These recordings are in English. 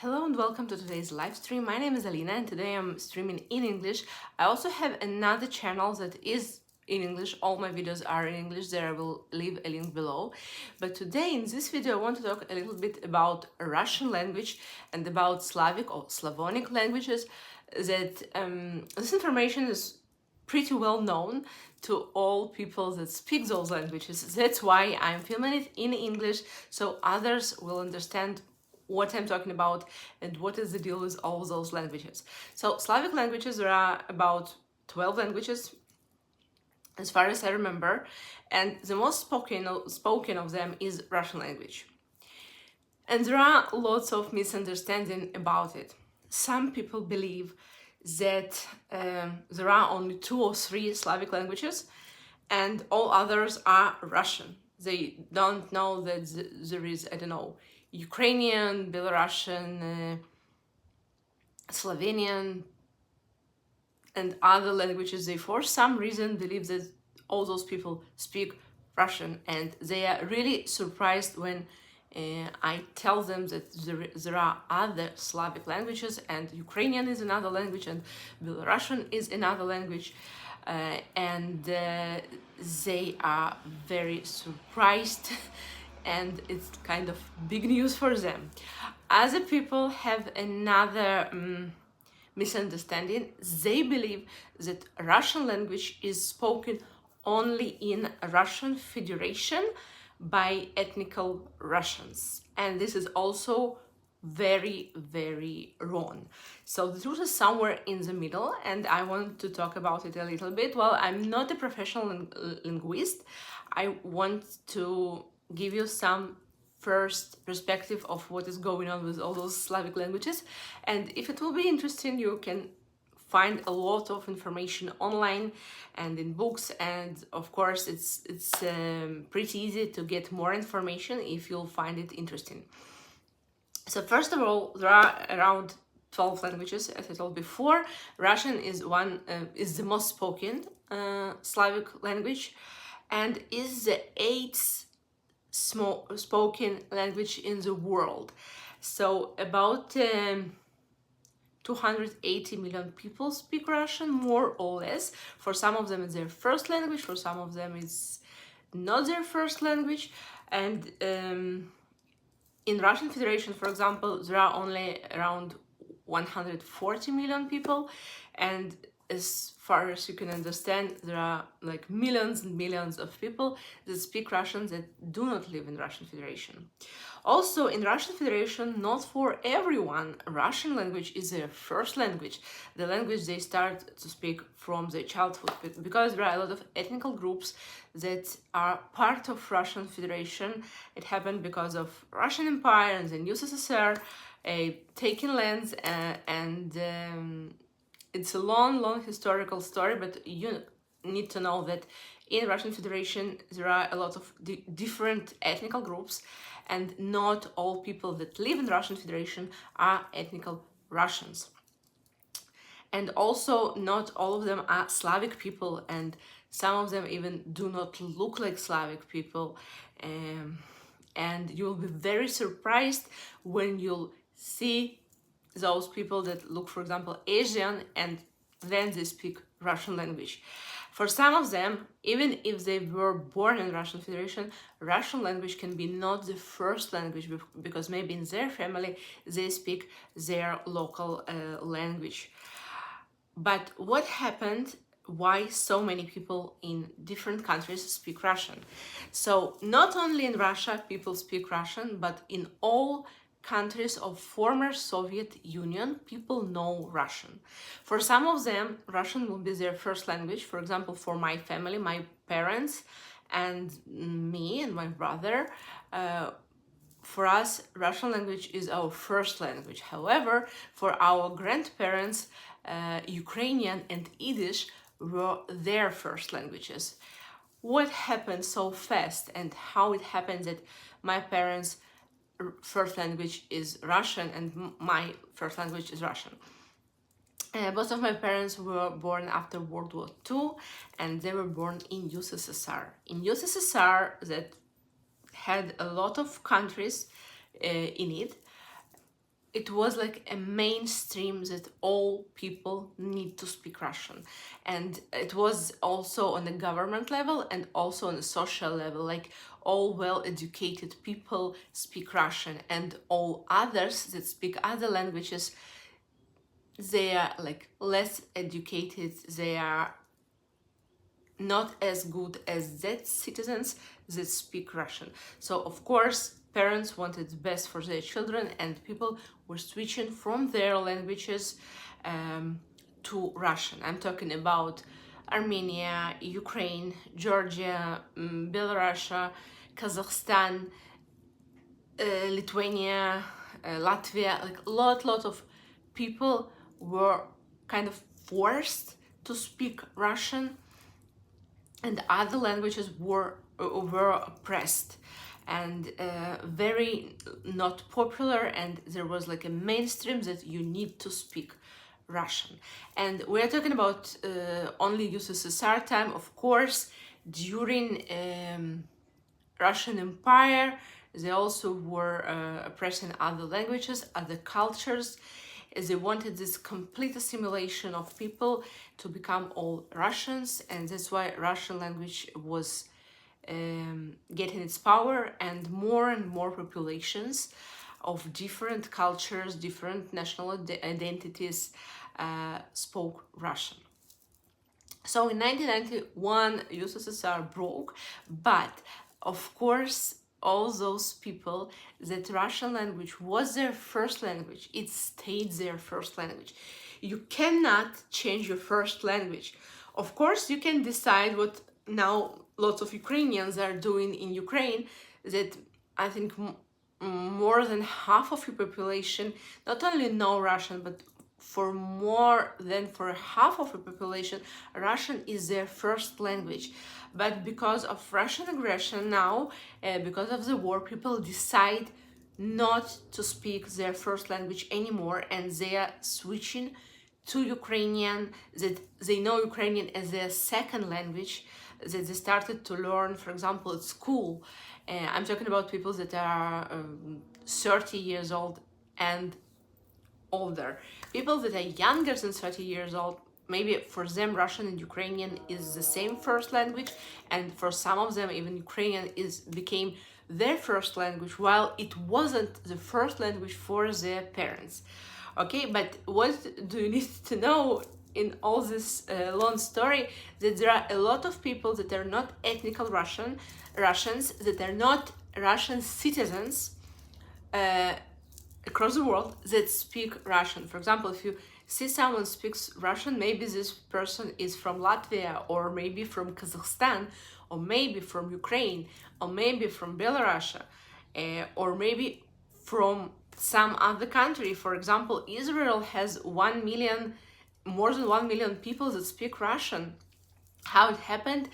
Hello and welcome to today's live stream. My name is Alina and today I'm streaming in English. I also have another channel that is in English. All my videos are in English. There I will leave a link below. But today in this video I want to talk a little bit about Russian language and about Slavic or Slavonic languages. That this information is pretty well known to all people that speak those languages. That's why I'm filming it in English so others will understand what I'm talking about and what is the deal with all those languages. So Slavic languages, there are about 12 languages as far as I remember, and the most spoken of them is Russian language. And there are lots of misunderstanding about it. Some people believe that there are only 2 or 3 Slavic languages and all others are Russian. They don't know that there is, I don't know, Ukrainian, Belarusian, Slovenian, and other languages. They for some reason believe that all those people speak Russian, and they are really surprised when I tell them that there are other Slavic languages, and Ukrainian is another language, and Belarusian is another language, and they are very surprised. And it's kind of big news for them. Other people have another misunderstanding. They believe that Russian language is spoken only in Russian Federation by ethnical Russians. And this is also very, very wrong. So the truth is somewhere in the middle, and I want to talk about it a little bit. Well, I'm not a professional linguist. I want to give you some first perspective of what is going on with all those Slavic languages, and if it will be interesting, you can find a lot of information online and in books, and of course it's pretty easy to get more information if you'll find it interesting. So first of all, there are around 12 languages, as I told before. Russian is the most spoken Slavic language and is the 8th spoken language in the world. So about 280 million people speak Russian, more or less. For some of them it's their first language, for some of them it's not their first language. And in Russian Federation, for example, there are only around 140 million people, and as far as you can understand, there are like millions and millions of people that speak Russian that do not live in Russian Federation. Also, in Russian Federation, not for everyone, Russian language is their first language, the language they start to speak from their childhood, because there are a lot of ethnical groups that are part of Russian Federation. It happened because of Russian Empire and the new USSR taking lands, and it's a long historical story, but you need to know that in Russian Federation there are a lot of different ethnical groups, and not all people that live in Russian Federation are ethnical Russians. And also not all of them are Slavic people, and some of them even do not look like Slavic people. And you'll be very surprised when you'll see those people that look, for example, Asian, and then they speak Russian language. For some of them, even if they were born in Russian Federation, Russian language can be not the first language, because maybe in their family they speak their local language. But what happened? Why so many people in different countries speak Russian? So not only in Russia people speak Russian, but in all countries of former Soviet Union, people know Russian. For some of them, Russian will be their first language. For example, for my family, my parents and me and my brother, for us, Russian language is our first language. However, for our grandparents, Ukrainian and Yiddish were their first languages. What happened so fast, and how it happened that my parents' first language is Russian and my first language is Russian? Both of my parents were born after World War II, and they were born in USSR. In USSR, that had a lot of countries in it, it was like a mainstream that all people need to speak Russian. And it was also on a government level and also on a social level, like all well-educated people speak Russian, and all others that speak other languages, they are like less educated, they are not as good as that citizens that speak Russian. So of course parents wanted the best for their children, and people were switching from their languages to Russian. I'm talking about Armenia, Ukraine, Georgia, Belarus, Kazakhstan, Lithuania, Latvia. Like a lot of people were kind of forced to speak Russian, and other languages were oppressed and very not popular, and there was like a mainstream that you need to speak Russian. And we're talking about only USSR time. Of course, during Russian Empire, they also were oppressing other languages, other cultures, as they wanted this complete assimilation of people to become all Russians, and that's why Russian language was getting its power, and more populations of different cultures, different national identities spoke Russian. So in 1991, USSR broke, but of course all those people that Russian language was their first language, it stayed their first language. You cannot change your first language. Of course you can decide what now lots of Ukrainians are doing in Ukraine, that I think more than half of your population not only know Russian, but for more than for half of the population, Russian is their first language. But because of Russian aggression now, because of the war, people decide not to speak their first language anymore, and they are switching to Ukrainian, that they know Ukrainian as their second language, that they started to learn, for example, at school. I'm talking about people that are 30 years old and older. People that are younger than 30 years old, maybe for them Russian and Ukrainian is the same first language, and for some of them even Ukrainian became their first language, while it wasn't the first language for their parents. Okay, but what do you need to know in all this long story? That there are a lot of people that are not ethnical Russians, that are not Russian citizens across the world that speak Russian. For example, if you see someone speaks Russian, maybe this person is from Latvia, or maybe from Kazakhstan, or maybe from Ukraine, or maybe from Belarus, or maybe from some other country. For example, Israel has 1 million, more than 1 million people that speak Russian. How it happened?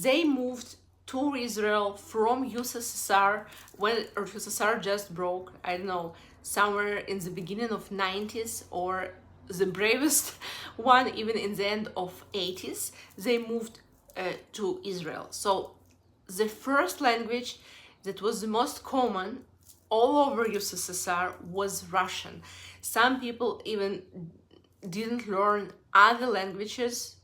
They moved to Israel from USSR when USSR just broke, I don't know, somewhere in the beginning of 90s, or the bravest one even in the end of 80s, they moved to Israel. So the first language that was the most common all over USSR was Russian. Some people even didn't learn other languages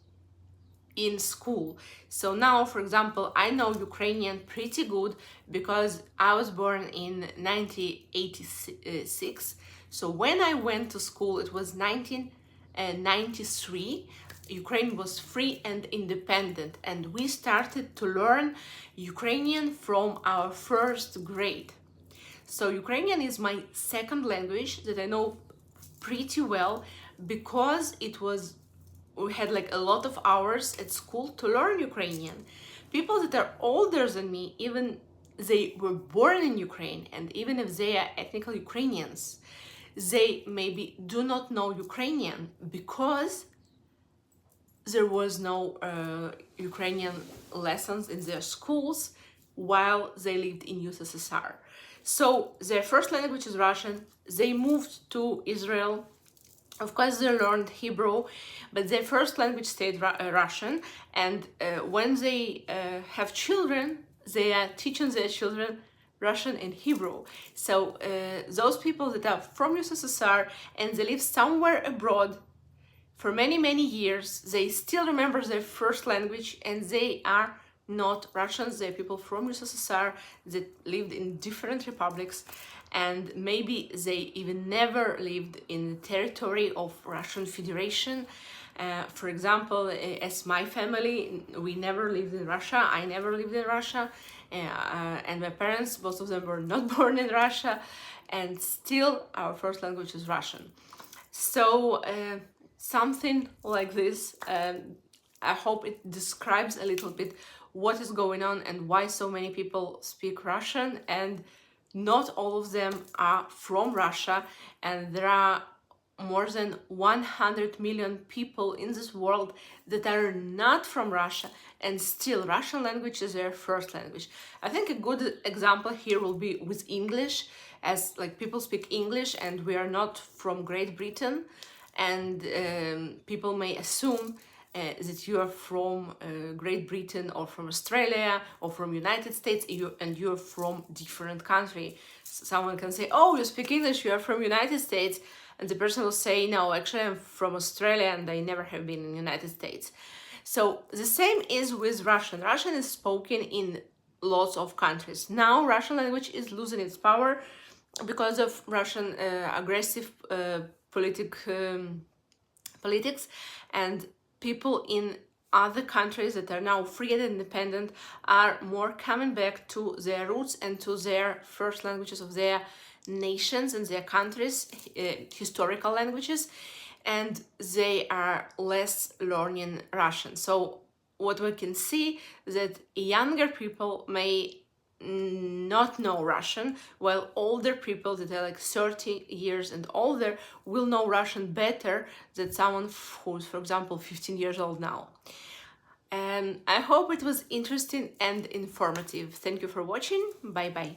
in school. So now, for example, I know Ukrainian pretty good because I was born in 1986. So when I went to school, it was 1993. Ukraine was free and independent, and we started to learn Ukrainian from our first grade. So Ukrainian is my second language that I know pretty well, because we had like a lot of hours at school to learn Ukrainian. People that are older than me, even they were born in Ukraine, and even if they are ethnical Ukrainians, they maybe do not know Ukrainian because there was no Ukrainian lessons in their schools while they lived in USSR. So their first language is Russian. They moved to Israel. Of course, they learned Hebrew, but their first language stayed Russian. And when they have children, they are teaching their children Russian and Hebrew. So those people that are from USSR and they live somewhere abroad for many, many years, they still remember their first language, and they are not Russians. They're people from USSR that lived in different republics, and maybe they even never lived in the territory of Russian Federation. For example, as my family, we never lived in Russia. I never lived in Russia, and my parents, both of them were not born in Russia, and still our first language is Russian. So something like this, I hope it describes a little bit what is going on and why so many people speak Russian, and not all of them are from Russia, and there are more than 100 million people in this world that are not from Russia, and still Russian language is their first language. I think a good example here will be with English, as like people speak English and we are not from Great Britain, and people may assume that you are from Great Britain or from Australia or from United States, and you're from different country. Someone can say, oh, you speak English, you are from United States, and the person will say, no, actually I'm from Australia and I never have been in the United States. So the same is with Russian. Russian is spoken in lots of countries. Now Russian language is losing its power because of Russian aggressive politics, and people in other countries that are now free and independent are more coming back to their roots and to their first languages of their nations and their countries, historical languages, and they are less learning Russian. So what we can see is that younger people may not know Russian, while older people that are like 30 years and older will know Russian better than someone who's, for example, 15 years old now. And I hope it was interesting and informative. Thank you for watching. Bye bye.